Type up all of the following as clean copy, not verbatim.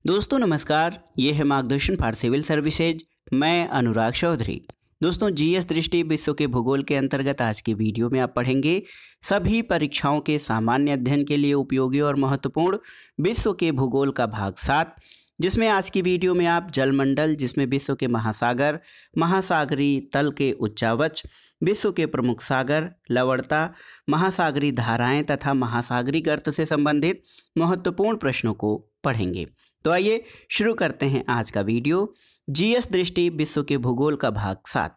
दोस्तों नमस्कार, ये है मार्गदर्शन फॉर सिविल सर्विसेज। मैं अनुराग चौधरी। दोस्तों जीएस दृष्टि विश्व के भूगोल के अंतर्गत आज की वीडियो में आप पढ़ेंगे सभी परीक्षाओं के सामान्य अध्ययन के लिए उपयोगी और महत्वपूर्ण विश्व के भूगोल का भाग 7, जिसमें आज की वीडियो में आप जलमंडल, जिसमें विश्व के महासागर, महासागरीय तल के उच्चावच, विश्व के प्रमुख सागर, लवणता, महासागरीय धाराएं तथा महासागरीय गर्त से संबंधित महत्वपूर्ण प्रश्नों को पढ़ेंगे। तो आइए शुरू करते हैं आज का वीडियो। जीएस दृष्टि विश्व के भूगोल का भाग 7।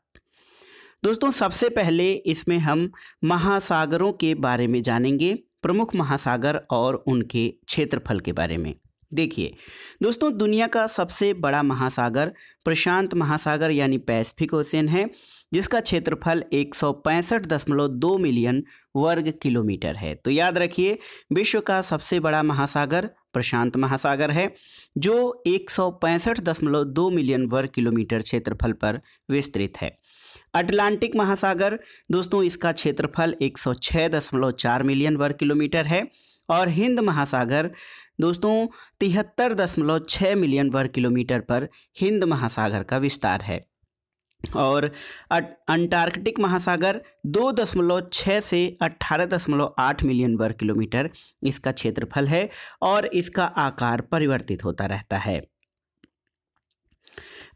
दोस्तों सबसे पहले इसमें हम महासागरों के बारे में जानेंगे, प्रमुख महासागर और उनके क्षेत्रफल के बारे में। देखिए दोस्तों, दुनिया का सबसे बड़ा महासागर प्रशांत महासागर यानी पैसिफिक ओशियन है, जिसका क्षेत्रफल 165.2 मिलियन वर्ग किलोमीटर है। तो याद रखिए, विश्व का सबसे बड़ा महासागर प्रशांत महासागर है, जो 165.2 मिलियन वर्ग किलोमीटर क्षेत्रफल पर विस्तृत है। अटलांटिक महासागर दोस्तों, इसका क्षेत्रफल 106.4 मिलियन वर्ग किलोमीटर है। और हिंद महासागर दोस्तों 73.6 मिलियन वर्ग किलोमीटर पर हिंद महासागर का विस्तार है। और अंटार्कटिक महासागर 2.6 से 18.8 मिलियन वर्ग किलोमीटर इसका क्षेत्रफल है और इसका आकार परिवर्तित होता रहता है।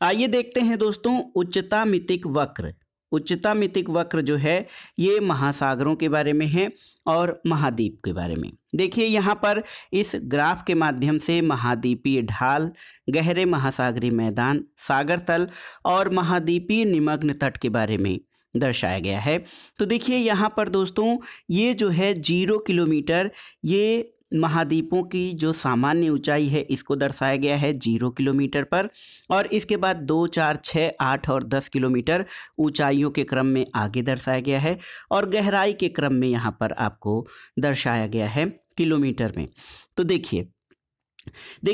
आइए देखते हैं दोस्तों उच्चता मितिक वक्र। उच्चता मितिक वक्र जो है ये महासागरों के बारे में है और महाद्वीप के बारे में। देखिए यहाँ पर इस ग्राफ के माध्यम से महाद्वीपीय ढाल, गहरे महासागरीय मैदान, सागर तल और महाद्वीपीय निमग्न तट के बारे में दर्शाया गया है। तो देखिए यहाँ पर दोस्तों ये जो है 0 किलोमीटर, ये महाद्वीपों की जो सामान्य ऊंचाई है इसको दर्शाया गया है 0 किलोमीटर पर। और इसके बाद 2, 4, 6, 8 और 10 किलोमीटर ऊंचाइयों के क्रम में आगे दर्शाया गया है और गहराई के क्रम में यहाँ पर आपको दर्शाया गया है किलोमीटर में। तो देखिए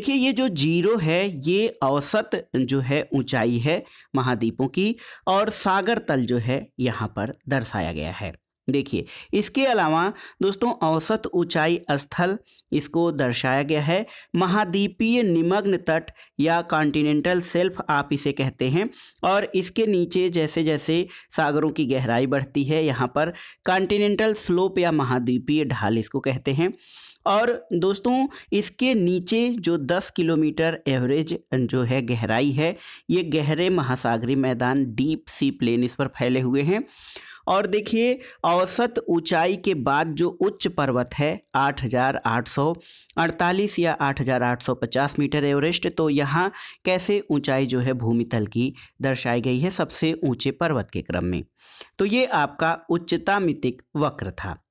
ये जो 0 है ये औसत जो है ऊंचाई है महाद्वीपों की, और सागर तल जो है यहाँ पर दर्शाया गया है। देखिए इसके अलावा दोस्तों औसत ऊंचाई स्थल इसको दर्शाया गया है महाद्वीपीय निमग्न तट या कॉन्टिनेंटल शेल्फ आप इसे कहते हैं। और इसके नीचे जैसे जैसे सागरों की गहराई बढ़ती है यहाँ पर कॉन्टिनेंटल स्लोप या महाद्वीपीय ढाल इसको कहते हैं। और दोस्तों इसके नीचे जो 10 किलोमीटर एवरेज जो है गहराई है, ये गहरे महासागरीय मैदान डीप सी प्लेन इस पर फैले हुए हैं। और देखिए औसत ऊंचाई के बाद जो उच्च पर्वत है 8,848 या 8,850 मीटर एवरेस्ट, तो यहाँ कैसे ऊंचाई जो है भूमि तल की दर्शाई गई है सबसे ऊंचे पर्वत के क्रम में। तो ये आपका उच्चता मितिक वक्र था।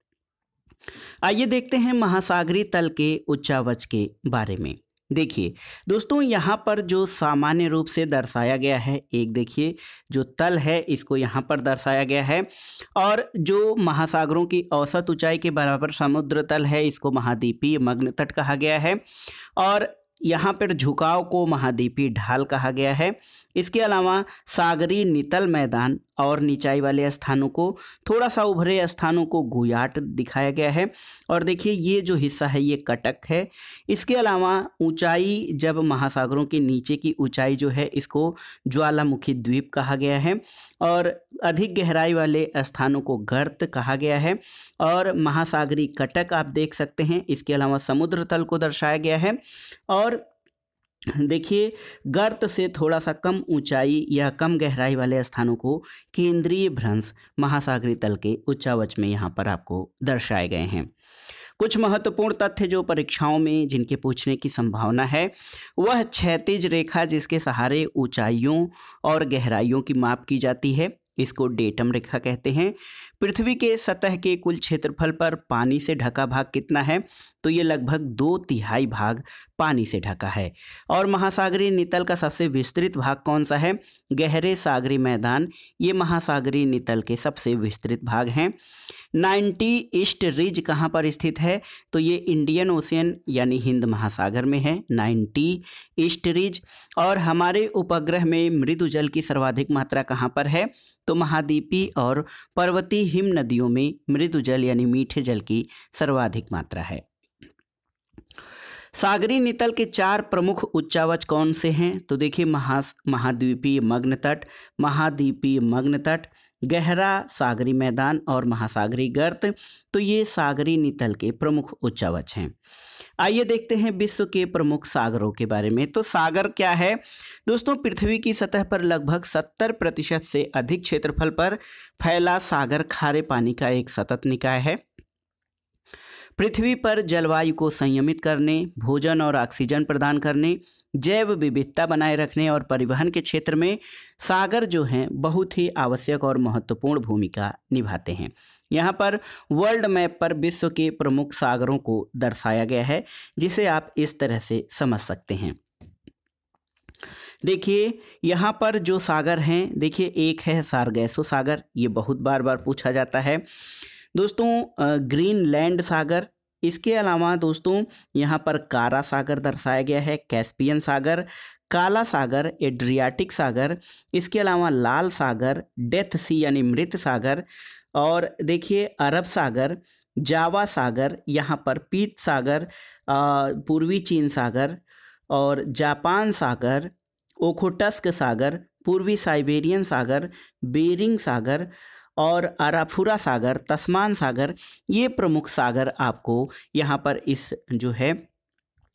आइए देखते हैं महासागरीय तल के उच्चावच के बारे में। देखिए दोस्तों यहाँ पर जो सामान्य रूप से दर्शाया गया है, एक देखिए जो तल है इसको यहाँ पर दर्शाया गया है, और जो महासागरों की औसत ऊंचाई के बराबर समुद्र तल है इसको महाद्वीपीय मग्न तट कहा गया है, और यहाँ पर झुकाव को महाद्वीपीय ढाल कहा गया है। इसके अलावा सागरीय नितल मैदान और निचाई वाले स्थानों को, थोड़ा सा उभरे स्थानों को गुयाट दिखाया गया है। और देखिए ये जो हिस्सा है ये कटक है। इसके अलावा ऊंचाई, जब महासागरों के नीचे की ऊंचाई जो है इसको ज्वालामुखी द्वीप कहा गया है, और अधिक गहराई वाले स्थानों को गर्त कहा गया है। और महासागरीय कटक आप देख सकते हैं। इसके अलावा समुद्र तल को दर्शाया गया है। और देखिए गर्त से थोड़ा सा कम ऊंचाई या कम गहराई वाले स्थानों को केंद्रीय भ्रंश महासागरीय तल के उच्चावच में यहाँ पर आपको दर्शाए गए हैं। कुछ महत्वपूर्ण तथ्य जो परीक्षाओं में जिनके पूछने की संभावना है, वह क्षैतिज रेखा जिसके सहारे ऊंचाइयों और गहराइयों की माप की जाती है, इसको डेटम रेखा कहते हैं। पृथ्वी के सतह के कुल क्षेत्रफल पर पानी से ढका भाग कितना है, तो ये लगभग 2/3 भाग पानी से ढका है। और महासागरीय नितल का सबसे विस्तृत भाग कौन सा है, गहरे सागरीय मैदान, ये महासागरीय नितल के सबसे विस्तृत भाग हैं। 90 ईस्ट रिज कहाँ पर स्थित है, तो ये इंडियन ओशियन यानी हिंद महासागर में है 90 ईस्ट रिज। और हमारे उपग्रह में मृदु जल की सर्वाधिक मात्रा कहाँ पर है, तो महाद्वीपीय और पर्वतीय हिम नदियों में मृदु जल यानी मीठे जल की सर्वाधिक मात्रा है। सागरी नितल के 4 प्रमुख उच्चावच कौन से हैं? तो देखिए महाद्वीपीय मग्न तट, महाद्वीपीय मग्न तट, गहरा सागरी मैदान और महासागरी गर्त। तो ये सागरी नितल के प्रमुख उच्चावच हैं। आइए देखते हैं विश्व के प्रमुख सागरों के बारे में। तो सागर क्या है दोस्तों? पृथ्वी की सतह पर लगभग 70% से अधिक क्षेत्रफल पर फैला सागर खारे पानी का एक सतत निकाय है। पृथ्वी पर जलवायु को संयमित करने, भोजन और ऑक्सीजन प्रदान करने, जैव विविधता बनाए रखने और परिवहन के क्षेत्र में सागर जो हैं बहुत ही आवश्यक और महत्वपूर्ण भूमिका निभाते हैं। यहाँ पर वर्ल्ड मैप पर विश्व के प्रमुख सागरों को दर्शाया गया है, जिसे आप इस तरह से समझ सकते हैं। देखिए यहाँ पर जो सागर हैं, देखिए एक है सारगैसो सागर, ये बहुत बार पूछा जाता है दोस्तों। ग्रीनलैंड सागर, इसके अलावा दोस्तों यहाँ पर कारा सागर दर्शाया गया है, कैस्पियन सागर, काला सागर, एड्रियाटिक सागर, इसके अलावा लाल सागर, डेथ सी यानी मृत सागर, और देखिए अरब सागर, जावा सागर, यहाँ पर पीत सागर, पूर्वी चीन सागर और जापान सागर, ओखोटस्क सागर, पूर्वी साइबेरियन सागर, बेरिंग सागर और अराफुरा सागर, तस्मान सागर, ये प्रमुख सागर आपको यहाँ पर इस जो है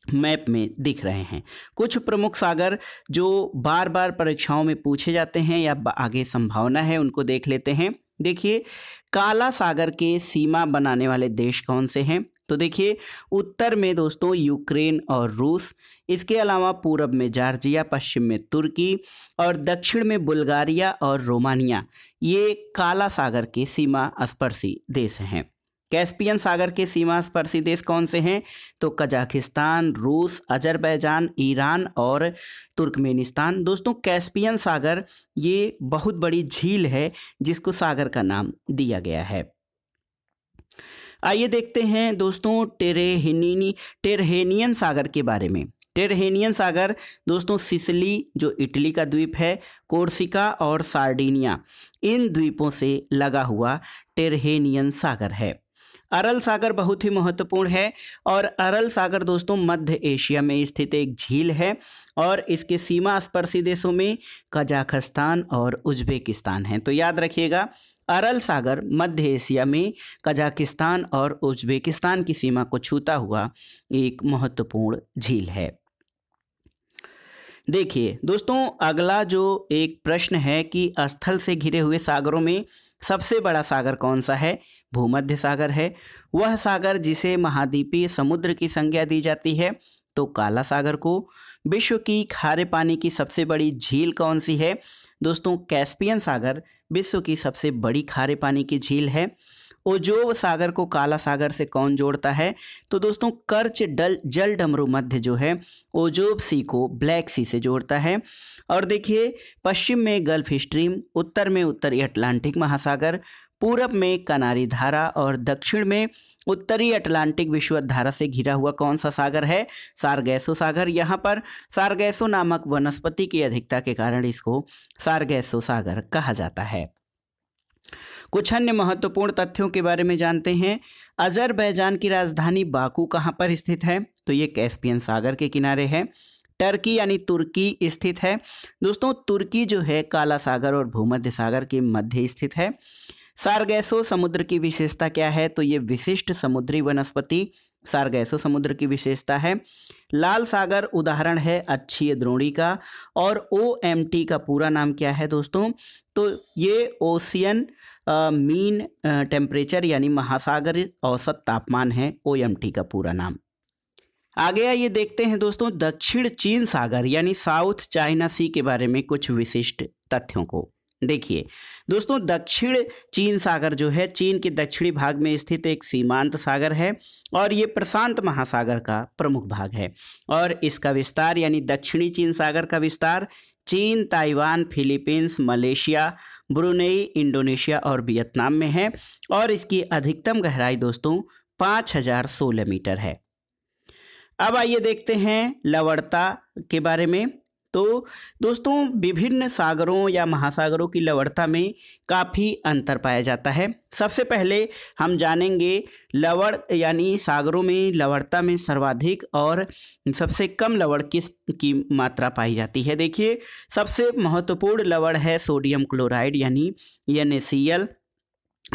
मैप में दिख रहे हैं। कुछ प्रमुख सागर जो बार बार परीक्षाओं में पूछे जाते हैं या आगे संभावना है, उनको देख लेते हैं। देखिए काला सागर के सीमा बनाने वाले देश कौन से हैं? तो देखिए उत्तर में दोस्तों यूक्रेन और रूस, इसके अलावा पूरब में जॉर्जिया, पश्चिम में तुर्की और दक्षिण में बुल्गारिया और रोमानिया, ये काला सागर के सीमा स्पर्शी देश हैं। कैस्पियन सागर के सीमा स्पर्शी देश कौन से हैं? तो कजाकिस्तान, रूस, अजरबैजान, ईरान और तुर्कमेनिस्तान। दोस्तों कैस्पियन सागर ये बहुत बड़ी झील है जिसको सागर का नाम दिया गया है। आइए देखते हैं दोस्तों टेरहेनियन सागर के बारे में। टेरहेनियन सागर दोस्तों सिसिली जो इटली का द्वीप है, कोर्सिका और सार्डिनिया, इन द्वीपों से लगा हुआ टेरहेनियन सागर है। अरल सागर बहुत ही महत्वपूर्ण है और अरल सागर दोस्तों मध्य एशिया में स्थित एक झील है और इसके सीमा स्पर्शी देशों में कजाकिस्तान और उज्बेकिस्तान हैं। तो याद रखिएगा अरल सागर मध्य एशिया में कजाकिस्तान और उज्बेकिस्तान की सीमा को छूता हुआ एक महत्वपूर्ण झील है। देखिए दोस्तों अगला जो एक प्रश्न है कि स्थल से घिरे हुए सागरों में सबसे बड़ा सागर कौन सा है? भूमध्य सागर है। वह सागर जिसे महाद्वीपीय समुद्र की संज्ञा दी जाती है तो काला सागर को। विश्व की खारे पानी की सबसे बड़ी झील कौन सी है? दोस्तों कैस्पियन सागर विश्व की सबसे बड़ी खारे पानी की झील है। ओजोव सागर को काला सागर से कौन जोड़ता है? तो दोस्तों कर्च जल डमरू मध्य जो है ओजोव सी को ब्लैक सी से जोड़ता है। और देखिए पश्चिम में गल्फ स्ट्रीम, उत्तर में उत्तरी अटलांटिक महासागर, पूरब में कनारी धारा और दक्षिण में उत्तरी अटलांटिक विषुवत धारा से घिरा हुआ कौन सा सागर है? सारगैसो सागर। यहाँ पर सारगैसो नामक वनस्पति की अधिकता के कारण इसको सारगैसो सागर कहा जाता है। कुछ अन्य महत्वपूर्ण तथ्यों के बारे में जानते हैं। अजरबैजान की राजधानी बाकू कहाँ पर स्थित है? तो ये कैस्पियन सागर के किनारे है। टर्की यानी तुर्की स्थित है। दोस्तों तुर्की जो है काला सागर और भूमध्य सागर के मध्य स्थित है। सारगैसो समुद्र की विशेषता क्या है? तो ये विशिष्ट समुद्री वनस्पति सारगैसो समुद्र की विशेषता है। लाल सागर उदाहरण है अक्षीय द्रोणी का। और OMT का पूरा नाम क्या है दोस्तों? तो ये ओशियन मीन टेम्परेचर यानी महासागर औसत तापमान है, OMT का पूरा नाम। आगे आइए देखते हैं दोस्तों दक्षिण चीन सागर यानी साउथ चाइना सी के बारे में कुछ विशिष्ट तथ्यों को। देखिए दोस्तों दक्षिण चीन सागर जो है चीन के दक्षिणी भाग में स्थित एक सीमांत सागर है और ये प्रशांत महासागर का प्रमुख भाग है। और इसका विस्तार यानी दक्षिणी चीन सागर का विस्तार चीन, Taiwan, Philippines, Malaysia, Brunei, Indonesia और वियतनाम में है। और इसकी अधिकतम गहराई दोस्तों 5016 मीटर है। अब आइए देखते हैं लवणता के बारे में। तो दोस्तों विभिन्न सागरों या महासागरों की लवणता में काफ़ी अंतर पाया जाता है। सबसे पहले हम जानेंगे लवण यानी सागरों में लवणता में सर्वाधिक और सबसे कम लवण किस की मात्रा पाई जाती है। देखिए सबसे महत्वपूर्ण लवण है सोडियम क्लोराइड यानी NaCl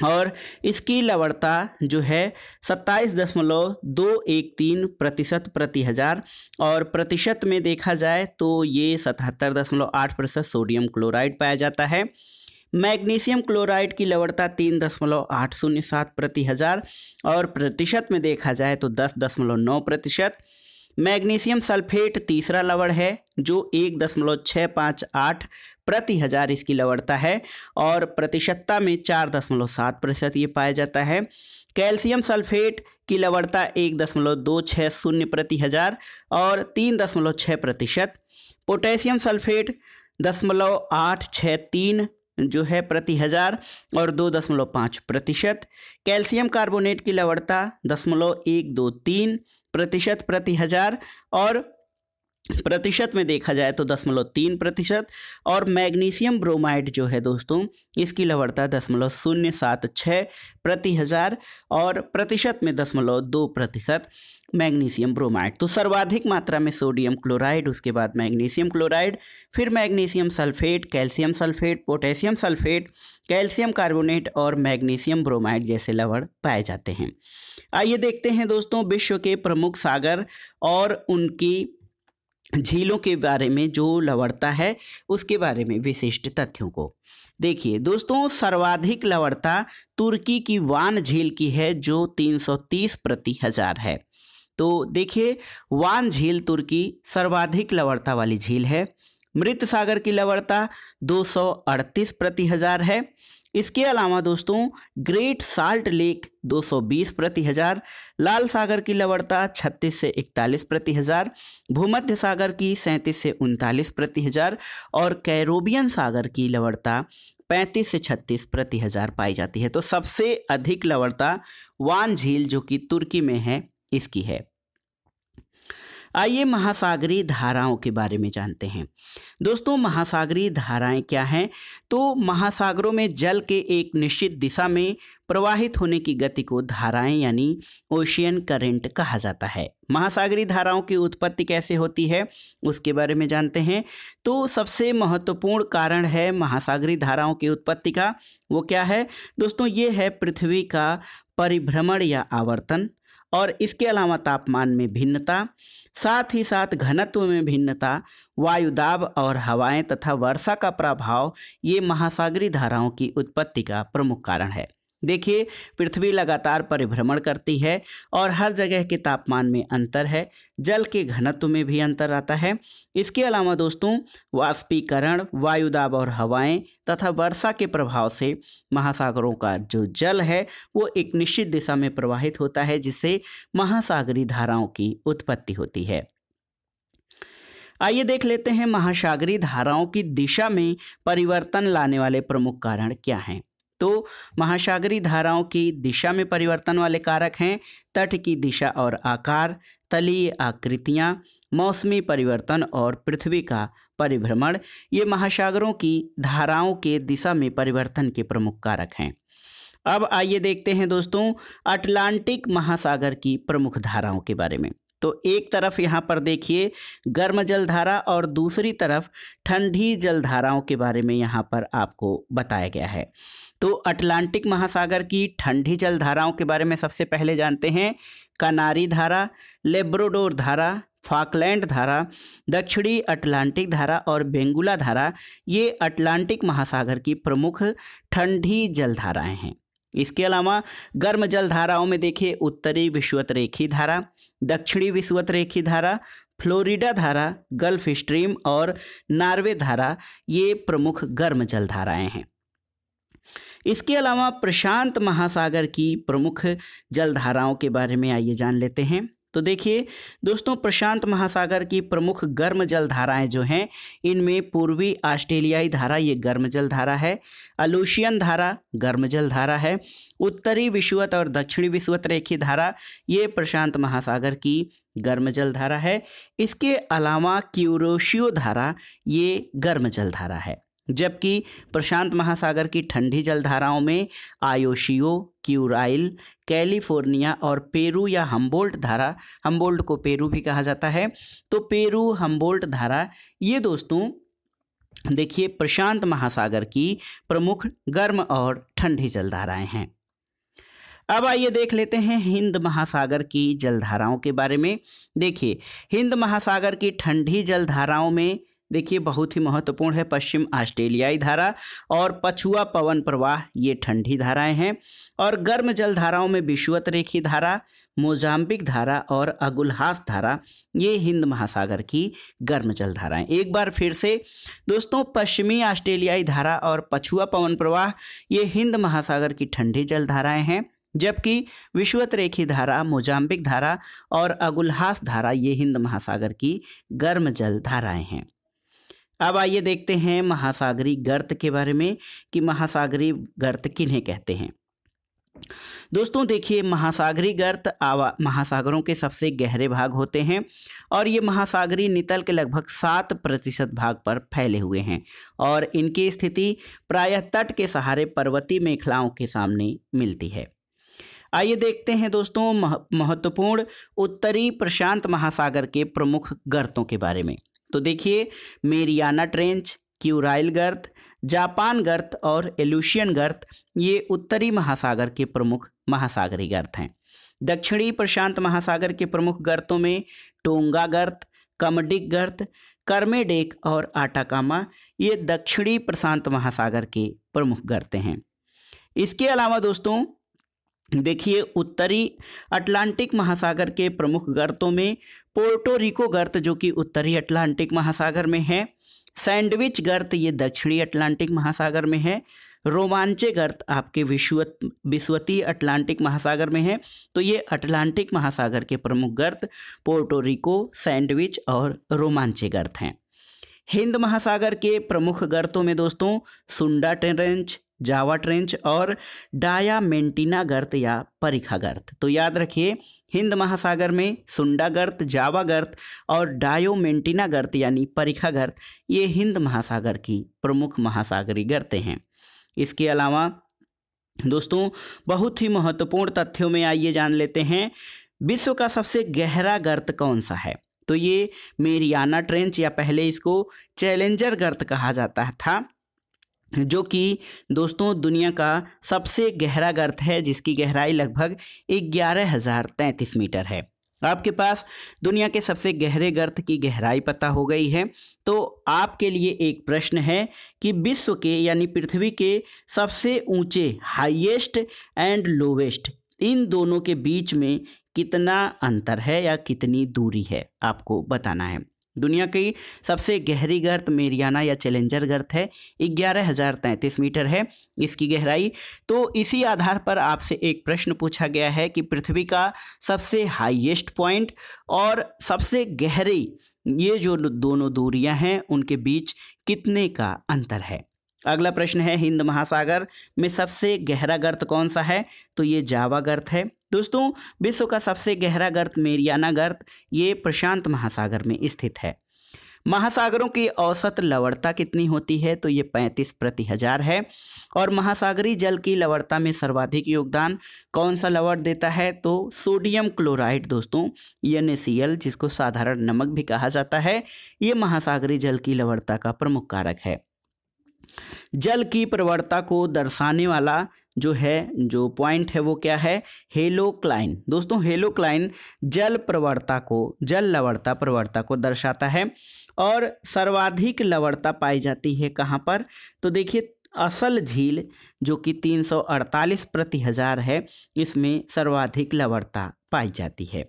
और इसकी लवणता जो है 27.213% प्रति हज़ार और प्रतिशत में देखा जाए तो ये 77.8% सोडियम क्लोराइड पाया जाता है। मैग्नीशियम क्लोराइड की लवणता 3.807 प्रति हज़ार और प्रतिशत में देखा जाए तो 10.9%। मैग्नीशियम सल्फेट तीसरा लवण है जो 1.658 प्रति हज़ार इसकी लवणता है और प्रतिशतता में 4.7% ये पाया जाता है। कैल्शियम सल्फेट की लवणता 1.260 प्रति हज़ार और 3.6%। पोटेशियम सल्फेट 0.863 जो है प्रति हज़ार और 2.5%। कैल्शियम कार्बोनेट की लवणता 0.123% प्रति हज़ार और प्रतिशत में देखा जाए तो 0.3%। और मैग्नीशियम ब्रोमाइड जो है दोस्तों इसकी लवणता 0.076 प्रति हज़ार और प्रतिशत में 0.2% मैग्नीशियम ब्रोमाइड। तो सर्वाधिक मात्रा में सोडियम क्लोराइड, उसके बाद मैग्नीशियम क्लोराइड, फिर magnesium sulphate, calcium sulphate, potassium sulphate, calcium carbonate और मैग्नीशियम ब्रोमाइड जैसे लवण पाए जाते हैं। आइए देखते हैं दोस्तों विश्व के प्रमुख सागर और उनकी झीलों के बारे में जो लवणता है उसके बारे में विशिष्ट तथ्यों को। देखिए दोस्तों सर्वाधिक लवणता तुर्की की वान झील की है जो 330 प्रति हज़ार है। तो देखिए वान झील तुर्की सर्वाधिक लवणता वाली झील है। मृत सागर की लवणता 238 प्रति हज़ार है। इसके अलावा दोस्तों ग्रेट साल्ट लेक 220 प्रति हज़ार, लाल सागर की लवणता 36 से 41 प्रति हज़ार, भूमध्य सागर की 37 से 39 प्रति हज़ार और कैरोबियन सागर की लवणता 35 से 36 प्रति हज़ार पाई जाती है। तो सबसे अधिक लवणता वान झील जो कि तुर्की में है इसकी है। आइए महासागरीय धाराओं के बारे में जानते हैं। दोस्तों महासागरीय धाराएं क्या हैं? तो महासागरों में जल के एक निश्चित दिशा में प्रवाहित होने की गति को धाराएं यानी ओशियन करंट कहा जाता है। महासागरीय धाराओं की उत्पत्ति कैसे होती है उसके बारे में जानते हैं। तो सबसे महत्वपूर्ण कारण है महासागरीय धाराओं की उत्पत्ति का, वो क्या है दोस्तों? ये है पृथ्वी का परिभ्रमण या आवर्तन और इसके अलावा तापमान में भिन्नता, साथ ही साथ घनत्व में भिन्नता, वायुदाब और हवाएं तथा वर्षा का प्रभाव ये महासागरीय धाराओं की उत्पत्ति का प्रमुख कारण है। देखिए पृथ्वी लगातार परिभ्रमण करती है और हर जगह के तापमान में अंतर है, जल के घनत्व में भी अंतर आता है। इसके अलावा दोस्तों वाष्पीकरण, वायुदाब और हवाएं तथा वर्षा के प्रभाव से महासागरों का जो जल है वो एक निश्चित दिशा में प्रवाहित होता है जिससे महासागरीय धाराओं की उत्पत्ति होती है। आइए देख लेते हैं महासागरीय धाराओं की दिशा में परिवर्तन लाने वाले प्रमुख कारण क्या हैं। तो महासागरीय धाराओं की दिशा में परिवर्तन वाले कारक हैं तट की दिशा और आकार, तलीय आकृतियां, मौसमी परिवर्तन और पृथ्वी का परिभ्रमण। ये महासागरों की धाराओं के दिशा में परिवर्तन के प्रमुख कारक हैं। अब आइए देखते हैं दोस्तों अटलांटिक महासागर की प्रमुख धाराओं के बारे में। तो एक तरफ यहाँ पर देखिए गर्म जलधारा और दूसरी तरफ ठंडी जलधाराओं के बारे में यहाँ पर आपको बताया गया है। तो अटलांटिक महासागर की ठंडी जलधाराओं के बारे में सबसे पहले जानते हैं। कनारी धारा, लेब्राडोर धारा, फॉकलैंड धारा, दक्षिणी अटलांटिक धारा और बेंगुला धारा ये अटलांटिक महासागर की प्रमुख ठंडी जलधाराएं हैं। इसके अलावा गर्म जलधाराओं में देखिए उत्तरी विषुवतरेखी धारा, दक्षिणी विषुवतरेखी धारा, फ्लोरिडा धारा, गल्फ स्ट्रीम और नॉर्वे धारा ये प्रमुख गर्म जलधाराएं हैं। इसके अलावा प्रशांत महासागर की प्रमुख जलधाराओं के बारे में आइए जान लेते हैं। तो देखिए दोस्तों, प्रशांत महासागर की प्रमुख गर्म जल धाराएं जो हैं, इनमें पूर्वी ऑस्ट्रेलियाई धारा ये गर्म जल धारा है, अलूशियन धारा गर्म जल धारा है, उत्तरी विषुवत और दक्षिणी विषुवत रेखीय धारा ये प्रशांत महासागर की गर्म जल धारा है। इसके अलावा क्यूरोशियो धारा ये गर्म जल धारा है, जबकि प्रशांत महासागर की ठंडी जल धाराओं में आयोशियो, क्यूराइल, कैलिफोर्निया और पेरू या हम्बोल्ट धारा, हम्बोल्ट को पेरू भी कहा जाता है, तो पेरू हम्बोल्ट धारा ये दोस्तों देखिए प्रशांत महासागर की प्रमुख गर्म और ठंडी जलधाराएं हैं। अब आइए देख लेते हैं हिंद महासागर की जलधाराओं के बारे में। देखिए हिंद महासागर की ठंडी जलधाराओं में देखिए बहुत ही महत्वपूर्ण है पश्चिम ऑस्ट्रेलियाई धारा और पछुआ पवन प्रवाह, ये ठंडी धाराएं हैं। और गर्म जलधाराओं में विषुवत रेखीय धारा, मोजाम्बिक धारा और अगुल्हास धारा, ये हिंद महासागर की गर्म जलधाराएं। एक बार फिर से दोस्तों, पश्चिमी ऑस्ट्रेलियाई धारा और पछुआ पवन प्रवाह ये हिंद महासागर की ठंडी जलधाराएं हैं, जबकि विषुवत रेखीय धारा, मोजाम्बिक धारा और अगुल्हास धारा ये हिंद महासागर की गर्म जल धाराएं हैं। अब आइए देखते हैं महासागरी गर्त के बारे में कि महासागरी गर्त किन्हें कहते हैं। दोस्तों देखिए, महासागरी गर्त महासागरों के सबसे गहरे भाग होते हैं और ये महासागरी नितल के लगभग 7% भाग पर फैले हुए हैं और इनकी स्थिति प्रायः तट के सहारे पर्वतीय मेखलाओं के सामने मिलती है। आइए देखते हैं दोस्तों महत्वपूर्ण उत्तरी प्रशांत महासागर के प्रमुख गर्तों के बारे में। तो देखिए, मेरियाना ट्रेंच, क्यूराइल गर्त, जापान गर्त और एलुशियन गर्त ये उत्तरी महासागर के प्रमुख महासागरी गर्त हैं। दक्षिणी प्रशांत महासागर के प्रमुख गर्तों में टोंगा गर्त, कमडिक गर्त, कर्मेडेक और आटाकामा ये दक्षिणी प्रशांत महासागर के प्रमुख गर्त हैं। इसके अलावा दोस्तों देखिए, उत्तरी अटलांटिक महासागर के प्रमुख गर्तों में पोर्टो रिको गर्त जो कि उत्तरी अटलांटिक महासागर में है, सैंडविच गर्त ये दक्षिणी अटलांटिक महासागर में है, रोमांचे गर्त आपके विषुवतीय अटलांटिक महासागर में है। तो ये अटलांटिक महासागर के प्रमुख गर्त पोर्टो रिको, सैंडविच और रोमांचे गर्त हैं। हिंद महासागर के प्रमुख गर्तों में दोस्तों सुंडा ट्रेंच, जावा ट्रेंच और डायामेंटिना गर्त या परिखा गर्त। तो याद रखिए, हिंद महासागर में सुंडा गर्त, जावा गर्त और डायोमेंटिना गर्त यानी परिखा गर्त ये हिंद महासागर की प्रमुख महासागरी गर्तें हैं। इसके अलावा दोस्तों बहुत ही महत्वपूर्ण तथ्यों में आइए जान लेते हैं विश्व का सबसे गहरा गर्त कौन सा है। तो ये मेरियाना ट्रेंच या पहले इसको चैलेंजर गर्त कहा जाता था, जो कि दोस्तों दुनिया का सबसे गहरा गर्त है जिसकी गहराई लगभग 11,033 मीटर है। आपके पास दुनिया के सबसे गहरे गर्त की गहराई पता हो गई है, तो आपके लिए एक प्रश्न है कि विश्व के यानी पृथ्वी के सबसे ऊंचे हाईएस्ट एंड लोवेस्ट इन दोनों के बीच में कितना अंतर है या कितनी दूरी है, आपको बताना है। दुनिया की सबसे गहरी गर्त मेरियाना या चैलेंजर गर्त है, 11,033 मीटर है इसकी गहराई। तो इसी आधार पर आपसे एक प्रश्न पूछा गया है कि पृथ्वी का सबसे हाईएस्ट पॉइंट और सबसे गहरी ये जो दोनों दूरियां हैं उनके बीच कितने का अंतर है। अगला प्रश्न है, हिंद महासागर में सबसे गहरा गर्त कौन सा है। तो ये जावा गर्त है। दोस्तों विश्व का सबसे गहरा गर्त मेरियाना गर्त ये प्रशांत महासागर में स्थित है। महासागरों की औसत लवणता कितनी होती है। तो ये 35/1000 है। और महासागरी जल की लवणता में सर्वाधिक योगदान कौन सा लवण देता है। तो सोडियम क्लोराइड दोस्तों NaCl जिसको साधारण नमक भी कहा जाता है, ये महासागरी जल की लवणता का प्रमुख कारक है। जल की प्रवणता को दर्शाने वाला जो पॉइंट है वो क्या है, हेलोक्लाइन। दोस्तों हेलोक्लाइन जल लवणता प्रवणता को दर्शाता है और सर्वाधिक लवणता पाई जाती है कहाँ पर। तो देखिए असल झील जो कि 348/1000 है, इसमें सर्वाधिक लवणता पाई जाती है।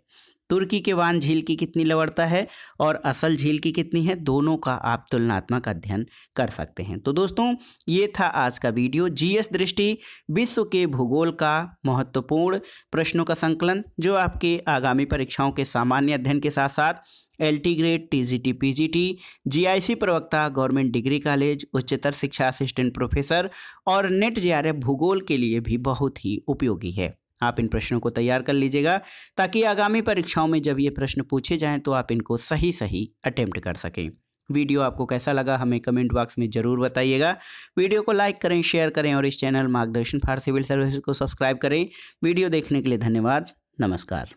तुर्की के वान झील की कितनी लवणता है और असल झील की कितनी है, दोनों का आप तुलनात्मक अध्ययन कर सकते हैं। तो दोस्तों ये था आज का वीडियो, जीएस दृष्टि विश्व के भूगोल का महत्वपूर्ण प्रश्नों का संकलन, जो आपके आगामी परीक्षाओं के सामान्य अध्ययन के साथ साथ LT grade, TGT, PGT, GIC प्रवक्ता, गवर्नमेंट डिग्री कॉलेज, उच्चतर शिक्षा असिस्टेंट प्रोफेसर और नेट जेआरएफ भूगोल के लिए भी बहुत ही उपयोगी है। आप इन प्रश्नों को तैयार कर लीजिएगा ताकि आगामी परीक्षाओं में जब ये प्रश्न पूछे जाएं तो आप इनको सही सही अटेम्प्ट कर सकें। वीडियो आपको कैसा लगा हमें कमेंट बॉक्स में ज़रूर बताइएगा। वीडियो को लाइक करें, शेयर करें और इस चैनल मार्गदर्शन फॉर सिविल सर्विसेज को सब्सक्राइब करें। वीडियो देखने के लिए धन्यवाद। नमस्कार।